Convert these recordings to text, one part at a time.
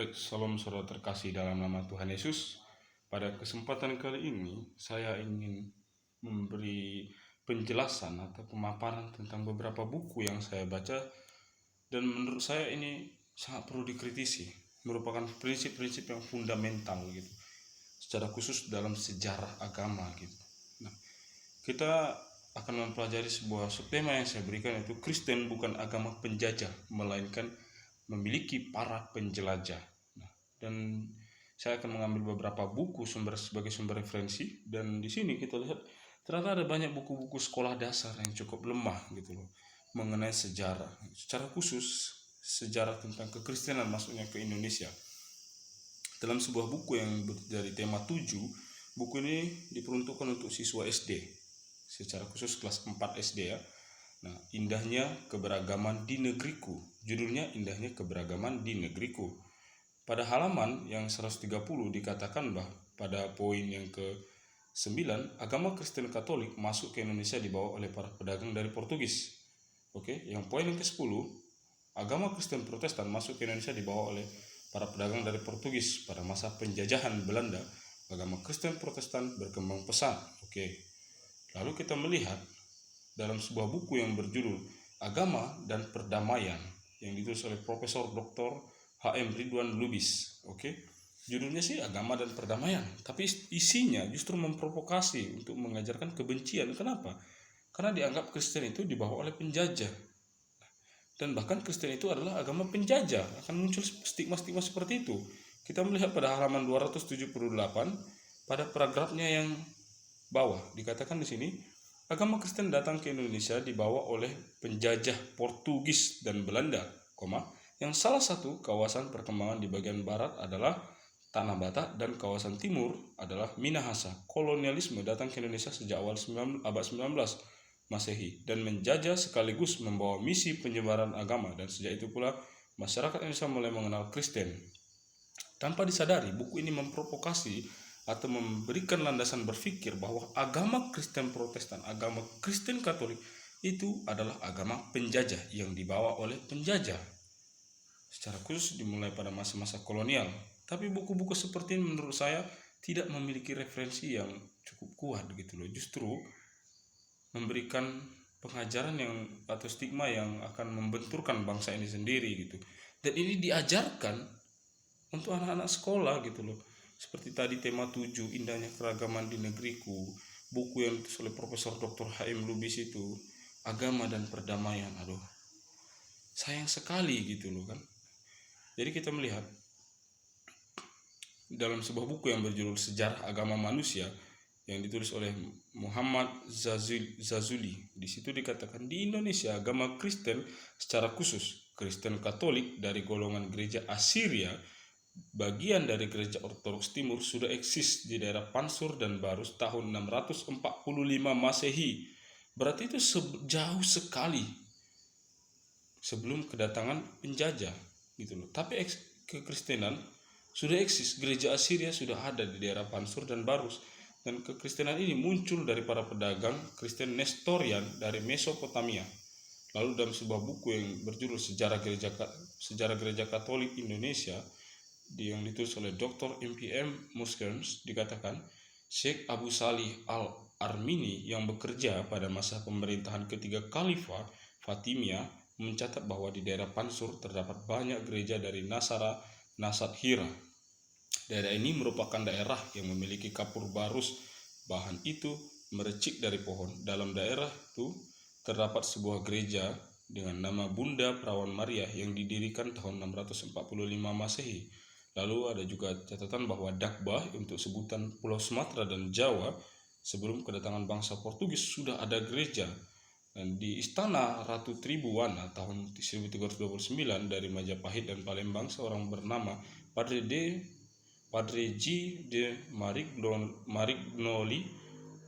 Baik, salam saudara terkasih dalam nama Tuhan Yesus. Pada kesempatan kali ini, saya ingin memberi penjelasan atau pemaparan tentang beberapa buku yang saya baca, dan menurut saya ini sangat perlu dikritisi, merupakan prinsip-prinsip yang fundamental gitu, secara khusus dalam sejarah agama gitu. Nah, kita akan mempelajari sebuah subtema yang saya berikan, yaitu Kristen bukan agama penjajah, melainkan memiliki para penjelajah. Dan saya akan mengambil beberapa buku sebagai sumber referensi, dan di sini kita lihat ternyata ada banyak buku-buku sekolah dasar yang cukup lemah gitu loh mengenai sejarah, secara khusus sejarah tentang kekristenan masuknya ke Indonesia. Dalam sebuah buku yang dari tema 7, buku ini diperuntukkan untuk siswa SD, secara khusus kelas 4 SD ya. Nah, indahnya keberagaman di negeriku. Judulnya Indahnya Keberagaman di Negeriku. Pada halaman yang 130 dikatakan bahwa pada poin yang ke-9, agama Kristen Katolik masuk ke Indonesia dibawa oleh para pedagang dari Portugis. Oke, yang poin yang ke-10, agama Kristen Protestan masuk ke Indonesia dibawa oleh para pedagang dari Portugis pada masa penjajahan Belanda. Agama Kristen Protestan berkembang pesat. Oke. Lalu kita melihat dalam sebuah buku yang berjudul Agama dan Perdamaian yang ditulis oleh Profesor Dr. H.M. Ridwan Lubis. Oke. Judulnya sih Agama dan Perdamaian, tapi isinya justru memprovokasi untuk mengajarkan kebencian. Kenapa? Karena dianggap Kristen itu dibawa oleh penjajah. Dan bahkan Kristen itu adalah agama penjajah, akan muncul stigma-stigma seperti itu. Kita melihat pada halaman 278 pada paragrafnya yang bawah dikatakan di sini, agama Kristen datang ke Indonesia dibawa oleh penjajah Portugis dan Belanda, yang salah satu kawasan perkembangan di bagian barat adalah Tanah Batak dan kawasan timur adalah Minahasa. Kolonialisme datang ke Indonesia sejak awal abad 19 Masehi dan menjajah sekaligus membawa misi penyebaran agama, dan sejak itu pula masyarakat Indonesia mulai mengenal Kristen. Tanpa disadari, buku ini memprovokasi atau memberikan landasan berpikir bahwa agama Kristen Protestan, agama Kristen Katolik itu adalah agama penjajah yang dibawa oleh penjajah. Secara khusus dimulai pada masa-masa kolonial. Tapi buku-buku seperti ini menurut saya tidak memiliki referensi yang cukup kuat gitu loh. Justru memberikan pengajaran yang atau stigma yang akan membenturkan bangsa ini sendiri gitu. Dan ini diajarkan untuk anak-anak sekolah gitu loh. Seperti tadi tema 7, Indahnya Keragaman di Negeriku, buku yang ditulis oleh Profesor Dr. H.M. Lubis itu, Agama dan Perdamaian. Aduh, sayang sekali gitu loh kan. Jadi kita melihat dalam sebuah buku yang berjudul Sejarah Agama Manusia yang ditulis oleh Muhammad Zazuli. Di situ dikatakan di Indonesia agama Kristen secara khusus Kristen Katolik dari golongan gereja Assyria, bagian dari gereja Ortodoks Timur, sudah eksis di daerah Pansur dan Barus tahun 645 Masehi. Berarti itu jauh sekali sebelum kedatangan penjajah gitu loh. Tapi kekristenan sudah eksis, gereja Assyria sudah ada di daerah Pansur dan Barus. Dan kekristenan ini muncul dari para pedagang Kristen Nestorian dari Mesopotamia. Lalu dalam sebuah buku yang berjudul Sejarah Gereja Katolik Indonesia yang ditulis oleh Dr. M.P.M. Muskens dikatakan Syekh Abu Salih Al-Armini yang bekerja pada masa pemerintahan ketiga Khalifah Fatimiyah mencatat bahwa di daerah Pansur terdapat banyak gereja dari Nasat Hira. Daerah ini merupakan daerah yang memiliki kapur barus. Bahan itu merecik dari pohon. Dalam daerah itu terdapat sebuah gereja dengan nama Bunda Perawan Maria yang didirikan tahun 645 Masehi. Lalu ada juga catatan bahwa Dakbah untuk sebutan Pulau Sumatera dan Jawa sebelum kedatangan bangsa Portugis sudah ada gereja. Dan di Istana Ratu Tribuana tahun 1329 dari Majapahit dan Palembang, seorang bernama Padre G. de Marignoli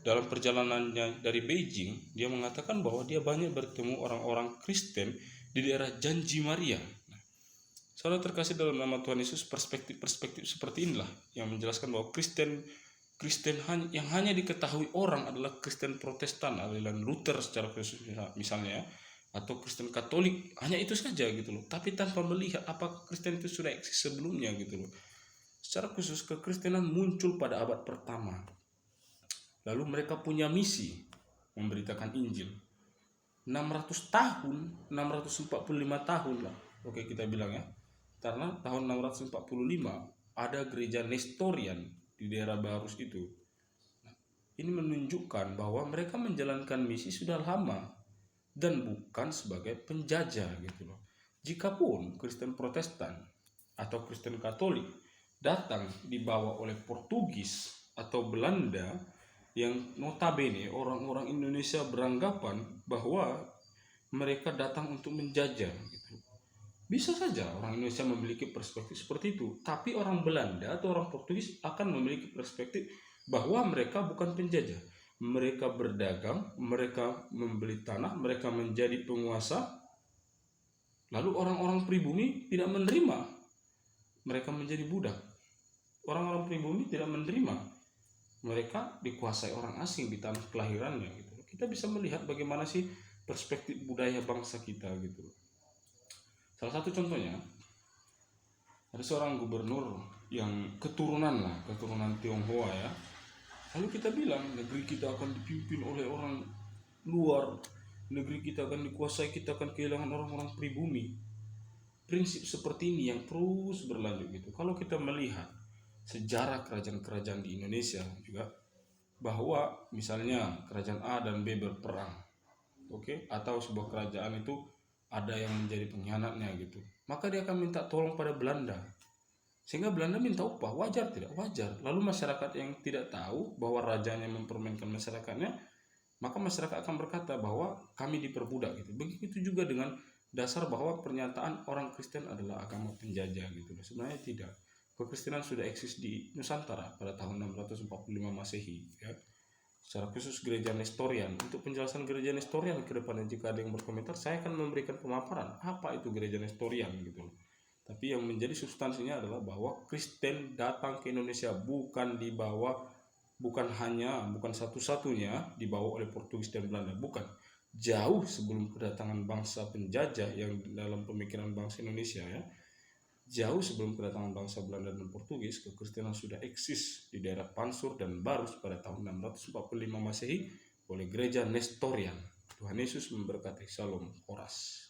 dalam perjalanannya dari Beijing, dia mengatakan bahwa dia banyak bertemu orang-orang Kristen di daerah Janji Maria. Saudara terkasih dalam nama Tuhan Yesus, perspektif seperti inilah yang menjelaskan bahwa Kristen yang hanya diketahui orang adalah Kristen Protestan, aliran Luther secara khusus misalnya, atau Kristen Katolik, hanya itu saja gitu loh, tapi tanpa melihat apakah Kristen itu sudah eksis sebelumnya gitu loh. Secara khusus kekristenan muncul pada abad pertama, lalu mereka punya misi memberitakan Injil. 600 tahun, 645 tahun lah, oke kita bilang ya, karena tahun 645 ada gereja Nestorian di daerah Barus itu. Ini menunjukkan bahwa mereka menjalankan misi sudah lama dan bukan sebagai penjajah gitu loh. Jikapun Kristen Protestan atau Kristen Katolik datang dibawa oleh Portugis atau Belanda, yang notabene orang-orang Indonesia beranggapan bahwa mereka datang untuk menjajah gitu. Bisa saja orang Indonesia memiliki perspektif seperti itu, tapi orang Belanda atau orang Portugis akan memiliki perspektif bahwa mereka bukan penjajah. Mereka berdagang, mereka membeli tanah, mereka menjadi penguasa. Lalu orang-orang pribumi tidak menerima mereka menjadi budak. Orang-orang pribumi tidak menerima mereka dikuasai orang asing di tanah kelahirannya gitu. Kita bisa melihat bagaimana sih perspektif budaya bangsa kita gitu. Salah satu contohnya, ada seorang gubernur yang keturunan Tionghoa ya. Lalu kita bilang negeri kita akan dipimpin oleh orang luar, negeri kita akan dikuasai, kita akan kehilangan orang-orang pribumi. Prinsip seperti ini yang terus berlanjut gitu. Kalau kita melihat sejarah kerajaan-kerajaan di Indonesia juga, bahwa misalnya kerajaan A dan B berperang, oke, atau sebuah kerajaan itu ada yang menjadi pengkhianatnya gitu, maka dia akan minta tolong pada Belanda, sehingga Belanda minta upah. Wajar tidak? Wajar. Lalu masyarakat yang tidak tahu bahwa rajanya mempermainkan masyarakatnya, maka masyarakat akan berkata bahwa kami diperbudak gitu. Begitu juga dengan dasar bahwa pernyataan orang Kristen adalah agama penjajah gitu. Sebenarnya tidak. Kekristenan sudah eksis di Nusantara pada tahun 645 Masehi ya. Secara khusus gereja Nestorian. Untuk penjelasan gereja Nestorian ke depannya, jika ada yang berkomentar, saya akan memberikan pemaparan apa itu gereja Nestorian gitu. Tapi yang menjadi substansinya adalah bahwa Kristen datang ke Indonesia bukan satu-satunya dibawa oleh Portugis dan Belanda, bukan. Jauh sebelum kedatangan bangsa penjajah yang dalam pemikiran bangsa Indonesia ya, jauh sebelum kedatangan bangsa Belanda dan Portugis, kekristenan sudah eksis di daerah Pansur dan Barus pada tahun 645 Masehi oleh gereja Nestorian. Tuhan Yesus memberkati. Shalom, Horas.